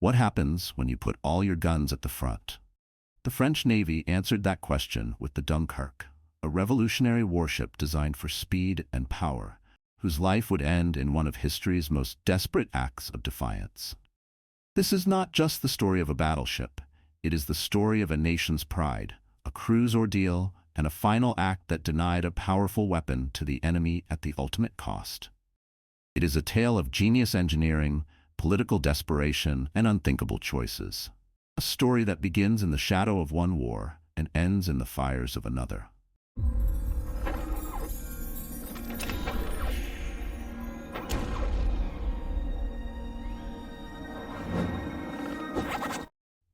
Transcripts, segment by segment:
What happens when you put all your guns at the front? The French Navy answered that question with the Dunkerque, a revolutionary warship designed for speed and power, whose life would end in one of history's most desperate acts of defiance. This is not just the story of a battleship. It is the story of a nation's pride, a cruise ordeal, and a final act that denied a powerful weapon to the enemy at the ultimate cost. It is a tale of genius engineering, political desperation, and unthinkable choices. A story that begins in the shadow of one war and ends in the fires of another.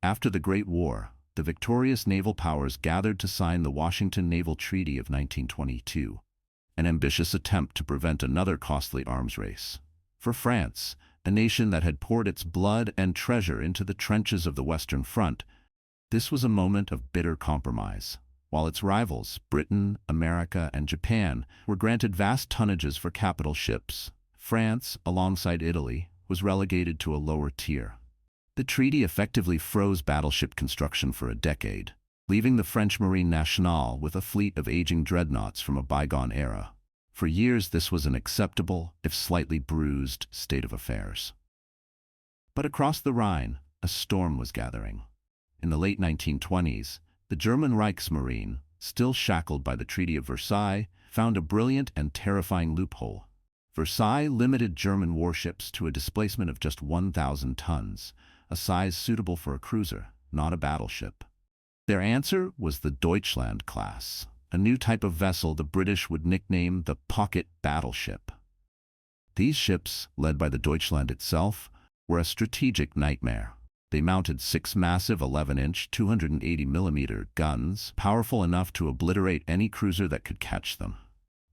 After the Great War, the victorious naval powers gathered to sign the Washington Naval Treaty of 1922, an ambitious attempt to prevent another costly arms race. For France, a nation that had poured its blood and treasure into the trenches of the Western Front, this was a moment of bitter compromise. While its rivals, Britain, America, and Japan, were granted vast tonnages for capital ships, France, alongside Italy, was relegated to a lower tier. The treaty effectively froze battleship construction for a decade, leaving the French Marine Nationale with a fleet of aging dreadnoughts from a bygone era. For years, this was an acceptable, if slightly bruised, state of affairs. But across the Rhine, a storm was gathering. In the late 1920s, the German Kriegsmarine, still shackled by the Treaty of Versailles, found a brilliant and terrifying loophole. Versailles limited German warships to a displacement of just 1,000 tons, a size suitable for a cruiser, not a battleship. Their answer was the Deutschland class, a new type of vessel the British would nickname the pocket battleship. These ships, led by the Deutschland itself, were a strategic nightmare. They mounted 6 massive 11-inch 280mm guns, powerful enough to obliterate any cruiser that could catch them.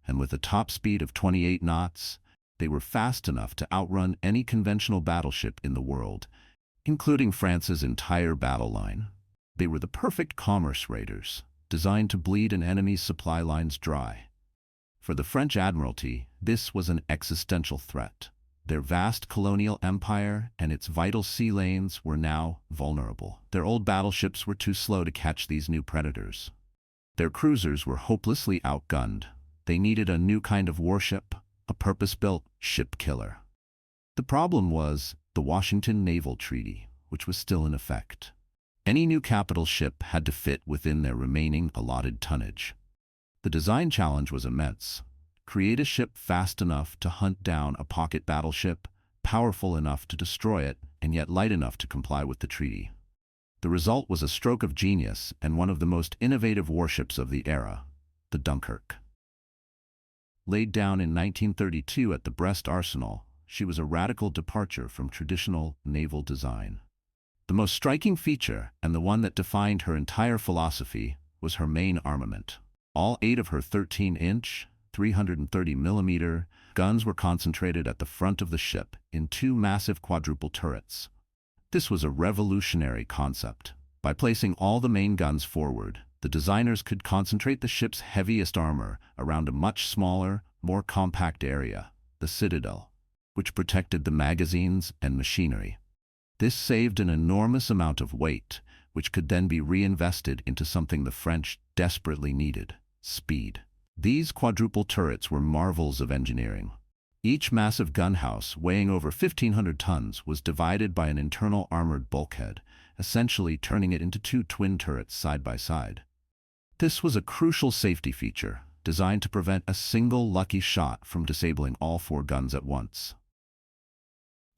And with a top speed of 28 knots, they were fast enough to outrun any conventional battleship in the world, including France's entire battle line. They were the perfect commerce raiders, designed to bleed an enemy's supply lines dry. For the French Admiralty, this was an existential threat. Their vast colonial empire and its vital sea lanes were now vulnerable. Their old battleships were too slow to catch these new predators. Their cruisers were hopelessly outgunned. They needed a new kind of warship, a purpose-built ship killer. The problem was the Washington Naval Treaty, which was still in effect. Any new capital ship had to fit within their remaining allotted tonnage. The design challenge was immense. Create a ship fast enough to hunt down a pocket battleship, powerful enough to destroy it, and yet light enough to comply with the treaty. The result was a stroke of genius and one of the most innovative warships of the era, the Dunkerque. Laid down in 1932 at the Brest Arsenal, she was a radical departure from traditional naval design. The most striking feature, and the one that defined her entire philosophy, was her main armament. All 8 of her 13-inch, 330mm guns were concentrated at the front of the ship in 2 massive quadruple turrets. This was a revolutionary concept. By placing all the main guns forward, the designers could concentrate the ship's heaviest armor around a much smaller, more compact area, the citadel, which protected the magazines and machinery. This saved an enormous amount of weight, which could then be reinvested into something the French desperately needed: speed. These quadruple turrets were marvels of engineering. Each massive gunhouse, weighing over 1,500 tons, was divided by an internal armored bulkhead, essentially turning it into 2 twin turrets side by side. This was a crucial safety feature, designed to prevent a single lucky shot from disabling all 4 guns at once.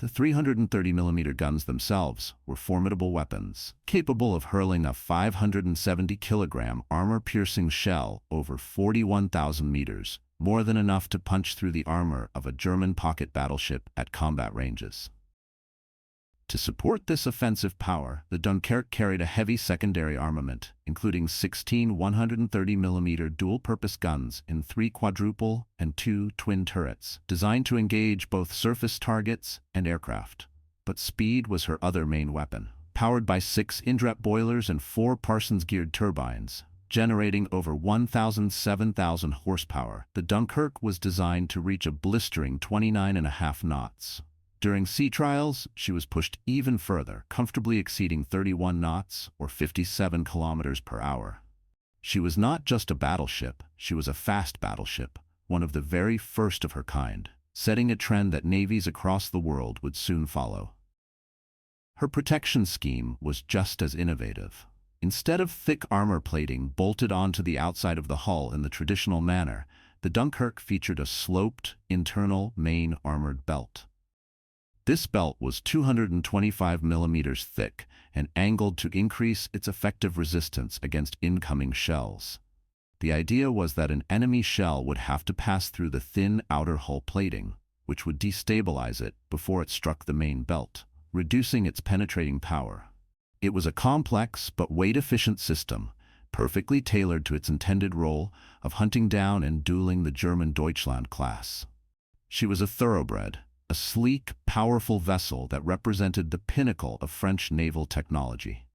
The 330mm guns themselves were formidable weapons, capable of hurling a 570-kilogram armor-piercing shell over 41,000 meters, more than enough to punch through the armor of a German pocket battleship at combat ranges. To support this offensive power, the Dunkerque carried a heavy secondary armament, including 16 130mm dual-purpose guns in 3 quadruple and 2 twin turrets, designed to engage both surface targets and aircraft. But speed was her other main weapon. Powered by 6 Indrep boilers and 4 Parsons-geared turbines, generating over 7,000 horsepower, the Dunkerque was designed to reach a blistering 29.5 knots. During sea trials, she was pushed even further, comfortably exceeding 31 knots or 57 kilometers per hour. She was not just a battleship, she was a fast battleship, one of the very first of her kind, setting a trend that navies across the world would soon follow. Her protection scheme was just as innovative. Instead of thick armor plating bolted onto the outside of the hull in the traditional manner, the Dunkerque featured a sloped, internal main armored belt. This belt was 225 millimeters thick and angled to increase its effective resistance against incoming shells. The idea was that an enemy shell would have to pass through the thin outer hull plating, which would destabilize it before it struck the main belt, reducing its penetrating power. It was a complex but weight-efficient system, perfectly tailored to its intended role of hunting down and dueling the German Deutschland class. She was a thoroughbred, a sleek, powerful vessel that represented the pinnacle of French naval technology.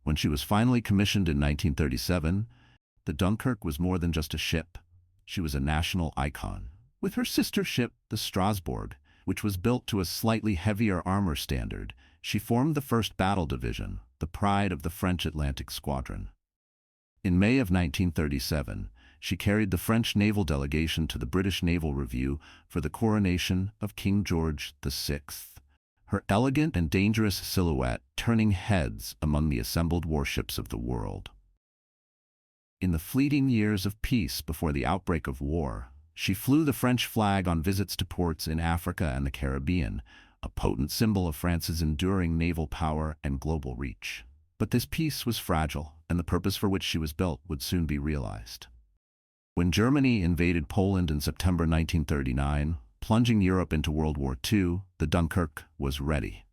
When she was finally commissioned in 1937, the Dunkerque was more than just a ship. She was a national icon. With her sister ship, the Strasbourg, which was built to a slightly heavier armor standard, she formed the 1st Battle Division, the pride of the French Atlantic Squadron. In May of 1937, she carried the French naval delegation to the British Naval Review for the coronation of King George VI. Her elegant and dangerous silhouette turning heads among the assembled warships of the world. In the fleeting years of peace before the outbreak of war, she flew the French flag on visits to ports in Africa and the Caribbean, a potent symbol of France's enduring naval power and global reach. But this peace was fragile, and the purpose for which she was built would soon be realized. When Germany invaded Poland in September 1939, plunging Europe into World War II, the Dunkerque was ready.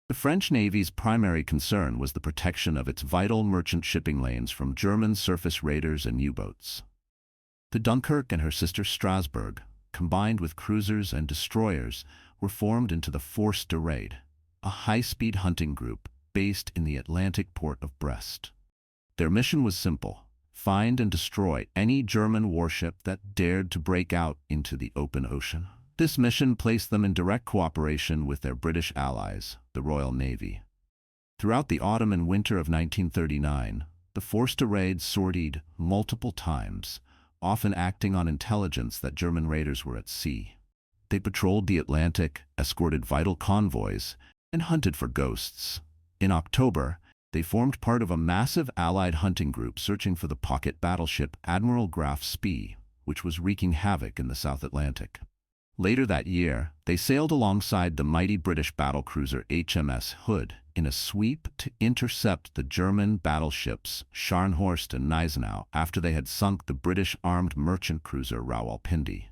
The French Navy's primary concern was the protection of its vital merchant shipping lanes from German surface raiders and U-boats. The Dunkerque and her sister Strasbourg, combined with cruisers and destroyers, were formed into the Force de Raid, a high-speed hunting group based in the Atlantic port of Brest. Their mission was simple: find and destroy any German warship that dared to break out into the open ocean. This mission placed them in direct cooperation with their British allies, the Royal Navy. Throughout the autumn and winter of 1939, the Force de Raid sortied multiple times, often acting on intelligence that German raiders were at sea. They patrolled the Atlantic, escorted vital convoys, and hunted for ghosts. In October, they formed part of a massive Allied hunting group searching for the pocket battleship Admiral Graf Spee, which was wreaking havoc in the South Atlantic. Later that year, they sailed alongside the mighty British battlecruiser HMS Hood in a sweep to intercept the German battleships Scharnhorst and Gneisenau after they had sunk the British armed merchant cruiser Rawalpindi.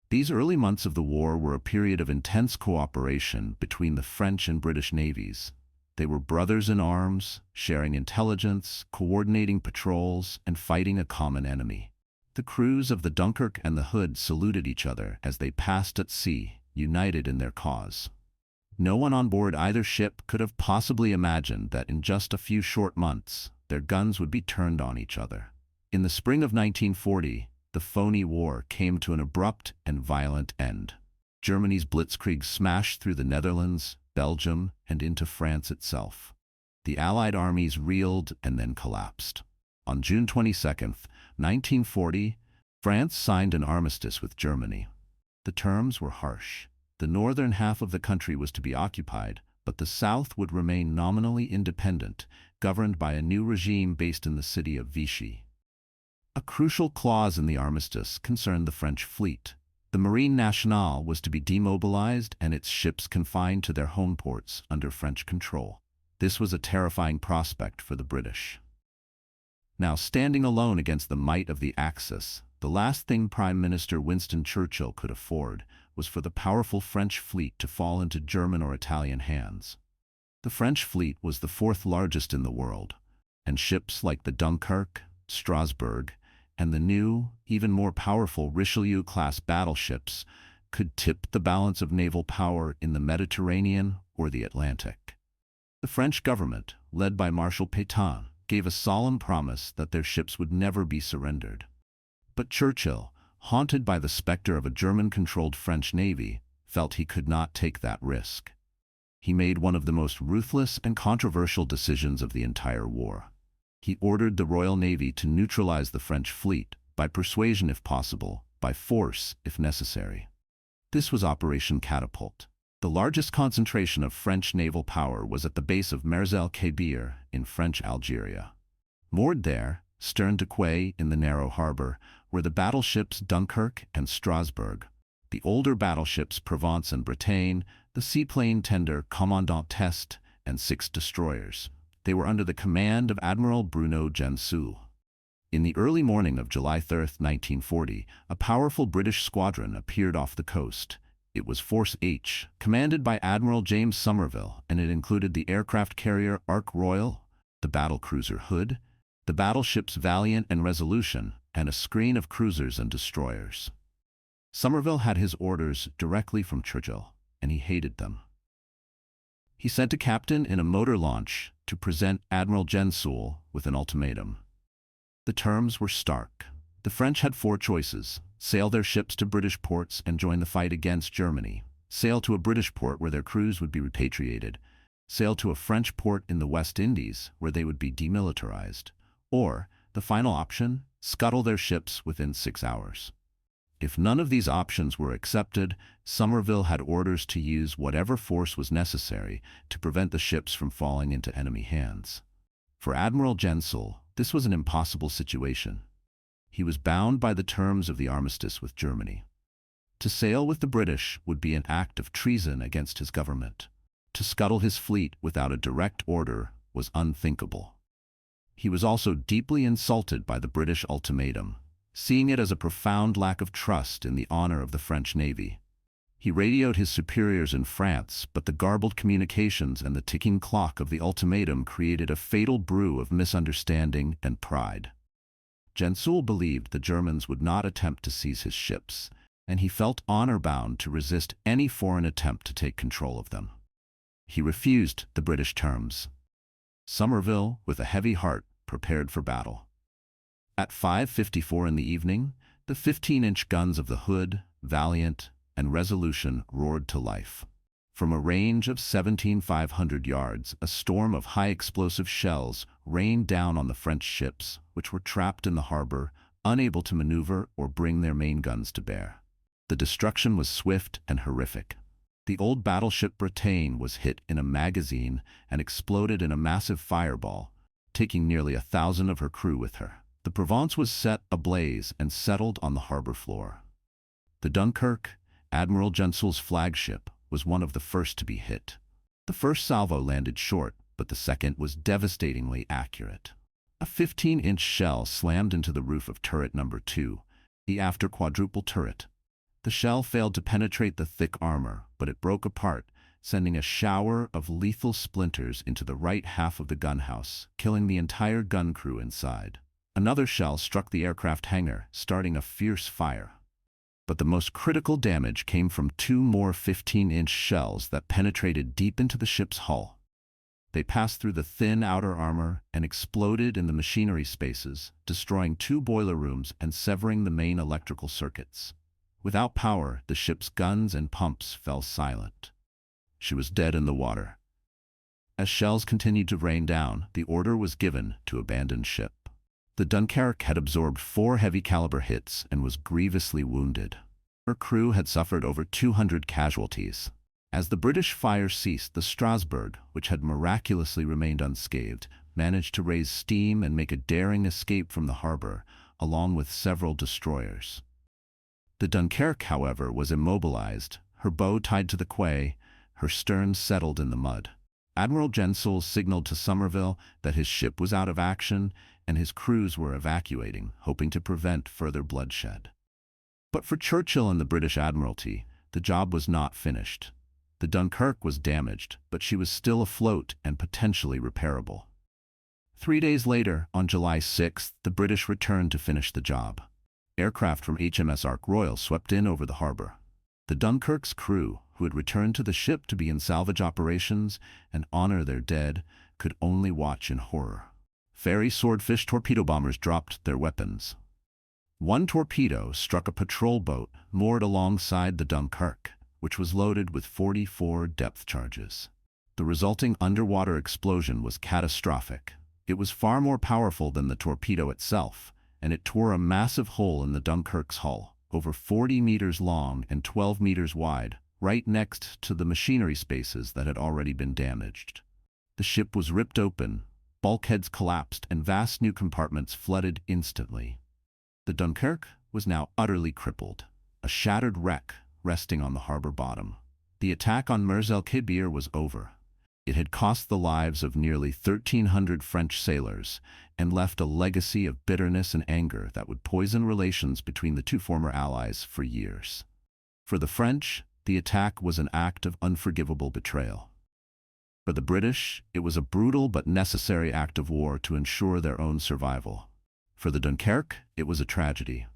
These early months of the war were a period of intense cooperation between the French and British navies. They were brothers in arms, sharing intelligence, coordinating patrols, and fighting a common enemy. The crews of the Dunkerque and the Hood saluted each other as they passed at sea, united in their cause. No one on board either ship could have possibly imagined that in just a few short months, their guns would be turned on each other. In the spring of 1940, the phony war came to an abrupt and violent end. Germany's blitzkrieg smashed through the Netherlands, Belgium, and into France itself. The Allied armies reeled and then collapsed. On June 22, 1940, France signed an armistice with Germany. The terms were harsh. The northern half of the country was to be occupied, but the south would remain nominally independent, governed by a new regime based in the city of Vichy. A crucial clause in the armistice concerned the French fleet. The Marine Nationale was to be demobilized and its ships confined to their home ports under French control. This was a terrifying prospect for the British. Now, standing alone against the might of the Axis, the last thing Prime Minister Winston Churchill could afford was for the powerful French fleet to fall into German or Italian hands. The French fleet was the fourth largest in the world, and ships like the Dunkerque, Strasbourg, and the new, even more powerful Richelieu-class battleships could tip the balance of naval power in the Mediterranean or the Atlantic. The French government, led by Marshal Pétain, gave a solemn promise that their ships would never be surrendered. But Churchill, haunted by the specter of a German-controlled French navy, felt he could not take that risk. He made one of the most ruthless and controversial decisions of the entire war. He ordered the Royal Navy to neutralize the French fleet, by persuasion if possible, by force if necessary. This was Operation Catapult. The largest concentration of French naval power was at the base of Mers-el-Kébir in French Algeria. Moored there, stern to quay in the narrow harbor, were the battleships Dunkerque and Strasbourg, the older battleships Provence and Bretagne, the seaplane tender Commandant Teste, and 6 destroyers. They were under the command of Admiral Bruno Gensoul. In the early morning of July 3, 1940, a powerful British squadron appeared off the coast. It was Force H, commanded by Admiral James Somerville, and it included the aircraft carrier Ark Royal, the battlecruiser Hood, the battleships Valiant and Resolution, and a screen of cruisers and destroyers. Somerville had his orders directly from Churchill, and he hated them. He sent a captain in a motor launch to present Admiral Gensoul with an ultimatum. The terms were stark. The French had 4 choices: sail their ships to British ports and join the fight against Germany, sail to a British port where their crews would be repatriated, sail to a French port in the West Indies where they would be demilitarized, or, the final option, scuttle their ships within 6 hours. If none of these options were accepted, Somerville had orders to use whatever force was necessary to prevent the ships from falling into enemy hands. For Admiral Gensoul, this was an impossible situation. He was bound by the terms of the armistice with Germany. To sail with the British would be an act of treason against his government. To scuttle his fleet without a direct order was unthinkable. He was also deeply insulted by the British ultimatum, seeing it as a profound lack of trust in the honor of the French Navy. He radioed his superiors in France, but the garbled communications and the ticking clock of the ultimatum created a fatal brew of misunderstanding and pride. Gensoul believed the Germans would not attempt to seize his ships, and he felt honor-bound to resist any foreign attempt to take control of them. He refused the British terms. Somerville, with a heavy heart, prepared for battle. At 5:54 in the evening, the 15-inch guns of the Hood, Valiant, and Resolution roared to life. From a range of 17,500 yards, a storm of high-explosive shells rained down on the French ships, which were trapped in the harbor, unable to maneuver or bring their main guns to bear. The destruction was swift and horrific. The old battleship Bretagne was hit in a magazine and exploded in a massive fireball, taking nearly 1,000 of her crew with her. The Provence was set ablaze and settled on the harbor floor. The Dunkerque, Admiral Gensoul's flagship, was one of the first to be hit. The first salvo landed short, but the second was devastatingly accurate. A 15-inch shell slammed into the roof of turret number 2, the after quadruple turret. The shell failed to penetrate the thick armor, but it broke apart, sending a shower of lethal splinters into the right half of the gunhouse, killing the entire gun crew inside. Another shell struck the aircraft hangar, starting a fierce fire. But the most critical damage came from 2 more 15-inch shells that penetrated deep into the ship's hull. They passed through the thin outer armor and exploded in the machinery spaces, destroying 2 boiler rooms and severing the main electrical circuits. Without power, the ship's guns and pumps fell silent. She was dead in the water. As shells continued to rain down, the order was given to abandon ship. The Dunkerque had absorbed 4 heavy-caliber hits and was grievously wounded. Her crew had suffered over 200 casualties. As the British fire ceased, the Strasbourg, which had miraculously remained unscathed, managed to raise steam and make a daring escape from the harbor, along with several destroyers. The Dunkerque, however, was immobilized, her bow tied to the quay, her stern settled in the mud. Admiral Gensoul signaled to Somerville that his ship was out of action and his crews were evacuating, hoping to prevent further bloodshed. But for Churchill and the British Admiralty, the job was not finished. The Dunkerque was damaged, but she was still afloat and potentially repairable. 3 days later, on July 6th, the British returned to finish the job. Aircraft from HMS Ark Royal swept in over the harbor. The Dunkerque's crew, who had returned to the ship to be in salvage operations and honor their dead, could only watch in horror. Ferry Swordfish torpedo bombers dropped their weapons. One torpedo struck a patrol boat moored alongside the Dunkerque, which was loaded with 44 depth charges. The resulting underwater explosion was catastrophic. It was far more powerful than the torpedo itself, and it tore a massive hole in the Dunkerque's hull, over 40 meters long and 12 meters wide, right next to the machinery spaces that had already been damaged. The ship was ripped open, bulkheads collapsed, and vast new compartments flooded instantly. The Dunkerque was now utterly crippled, a shattered wreck resting on the harbor bottom. The attack on Mers-el-Kébir was over. It had cost the lives of nearly 1,300 French sailors and left a legacy of bitterness and anger that would poison relations between the two former allies for years. For the French, the attack was an act of unforgivable betrayal. For the British, it was a brutal but necessary act of war to ensure their own survival. For the Dunkerque, it was a tragedy.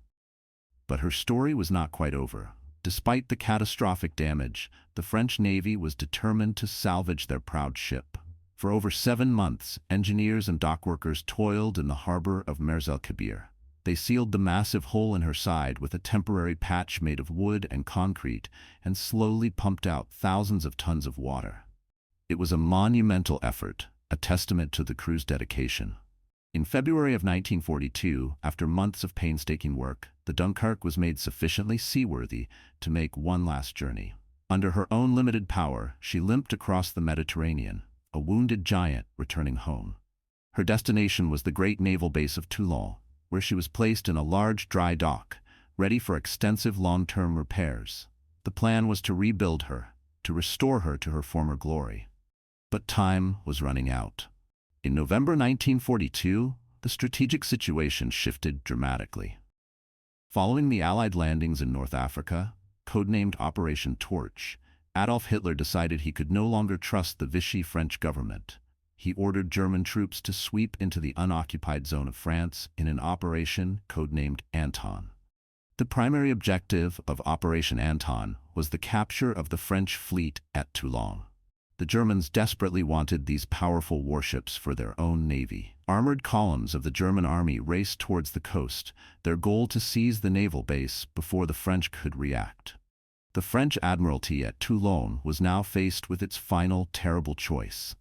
But her story was not quite over. Despite the catastrophic damage, the French Navy was determined to salvage their proud ship. For over 7 months, engineers and dockworkers toiled in the harbor of Mers-el-Kébir. They sealed the massive hole in her side with a temporary patch made of wood and concrete and slowly pumped out thousands of tons of water. It was a monumental effort, a testament to the crew's dedication. In February of 1942, after months of painstaking work, the Dunkerque was made sufficiently seaworthy to make one last journey. Under her own limited power, she limped across the Mediterranean, a wounded giant returning home. Her destination was the great naval base of Toulon, where she was placed in a large dry dock, ready for extensive long-term repairs. The plan was to rebuild her, to restore her to her former glory. But time was running out. In November 1942, the strategic situation shifted dramatically. Following the Allied landings in North Africa, codenamed Operation Torch, Adolf Hitler decided he could no longer trust the Vichy French government. He ordered German troops to sweep into the unoccupied zone of France in an operation codenamed Anton. The primary objective of Operation Anton was the capture of the French fleet at Toulon. The Germans desperately wanted these powerful warships for their own navy. Armored columns of the German army raced towards the coast, their goal to seize the naval base before the French could react. The French Admiralty at Toulon was now faced with its final terrible choice.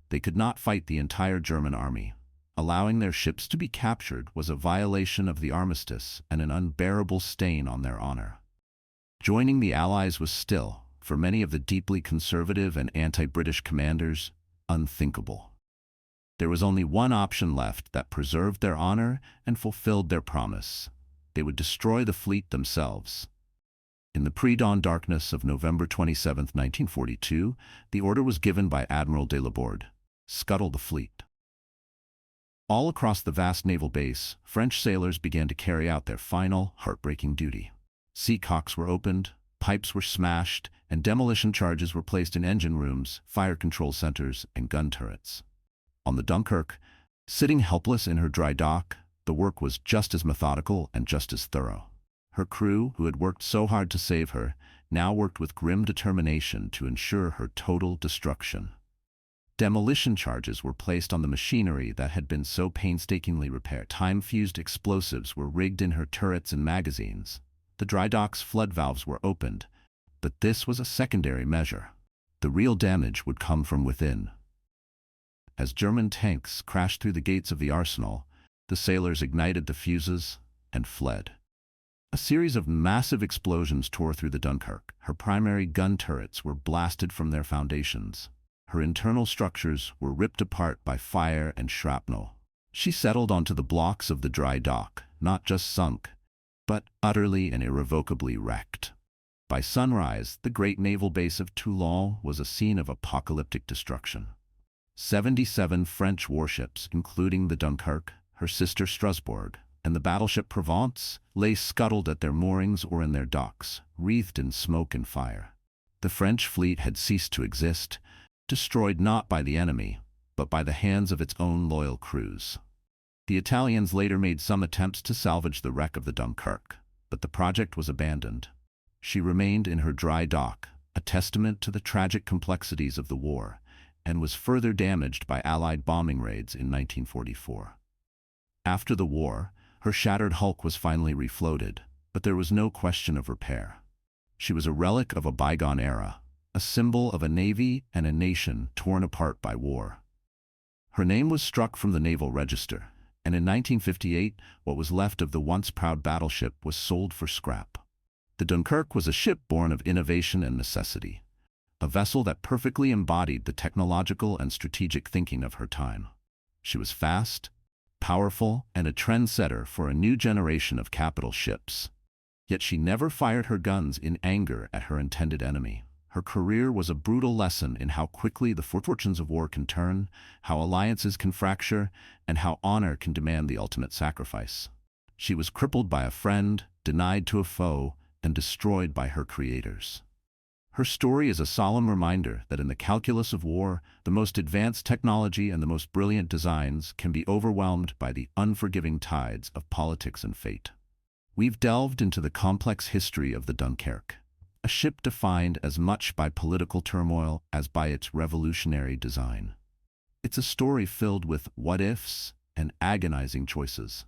They could not fight the entire German army. Allowing their ships to be captured was a violation of the armistice and an unbearable stain on their honor. Joining the Allies was still, for many of the deeply conservative and anti-British commanders, unthinkable. There was only one option left that preserved their honor and fulfilled their promise. They would destroy the fleet themselves. In the pre-dawn darkness of November 27, 1942, the order was given by Admiral de Laborde: scuttle the fleet. All across the vast naval base, French sailors began to carry out their final, heartbreaking duty. Seacocks were opened, pipes were smashed, and demolition charges were placed in engine rooms, fire control centers, and gun turrets. On the Dunkerque, sitting helpless in her dry dock, the work was just as methodical and just as thorough. Her crew, who had worked so hard to save her, now worked with grim determination to ensure her total destruction. Demolition charges were placed on the machinery that had been so painstakingly repaired. Time-fused explosives were rigged in her turrets and magazines. The dry dock's flood valves were opened, but this was a secondary measure. The real damage would come from within. As German tanks crashed through the gates of the arsenal, the sailors ignited the fuses and fled. A series of massive explosions tore through the Dunkerque. Her primary gun turrets were blasted from their foundations. Her internal structures were ripped apart by fire and shrapnel. She settled onto the blocks of the dry dock, not just sunk, but utterly and irrevocably wrecked. By sunrise, the great naval base of Toulon was a scene of apocalyptic destruction. 77 French warships, including the Dunkerque, her sister Strasbourg, and the battleship Provence, lay scuttled at their moorings or in their docks, wreathed in smoke and fire. The French fleet had ceased to exist, destroyed not by the enemy, but by the hands of its own loyal crews. The Italians later made some attempts to salvage the wreck of the Dunkerque, but the project was abandoned. She remained in her dry dock, a testament to the tragic complexities of the war, and was further damaged by Allied bombing raids in 1944. After the war, her shattered hulk was finally refloated, but there was no question of repair. She was a relic of a bygone era, a symbol of a navy and a nation torn apart by war. Her name was struck from the Naval Register, and in 1958, what was left of the once proud battleship was sold for scrap. The Dunkerque was a ship born of innovation and necessity, a vessel that perfectly embodied the technological and strategic thinking of her time. She was fast, powerful, and a trendsetter for a new generation of capital ships. Yet she never fired her guns in anger at her intended enemy. Her career was a brutal lesson in how quickly the fortunes of war can turn, how alliances can fracture, and how honor can demand the ultimate sacrifice. She was crippled by a friend, denied to a foe, and destroyed by her creators. Her story is a solemn reminder that in the calculus of war, the most advanced technology and the most brilliant designs can be overwhelmed by the unforgiving tides of politics and fate. We've delved into the complex history of the Dunkerque, a ship defined as much by political turmoil as by its revolutionary design. It's a story filled with what-ifs and agonizing choices.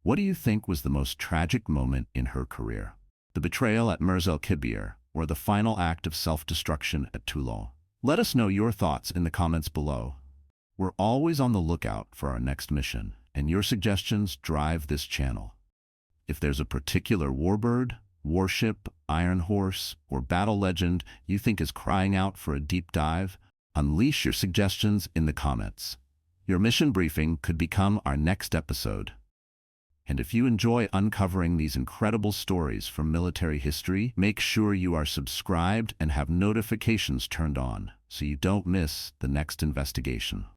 What do you think was the most tragic moment in her career? The betrayal at Mers-el-Kébir, or the final act of self-destruction at Toulon? Let us know your thoughts in the comments below. We're always on the lookout for our next mission, and your suggestions drive this channel. If there's a particular warbird, warship, iron horse, or battle legend you think is crying out for a deep dive, unleash your suggestions in the comments. Your mission briefing could become our next episode. And if you enjoy uncovering these incredible stories from military history, make sure you are subscribed and have notifications turned on so you don't miss the next investigation.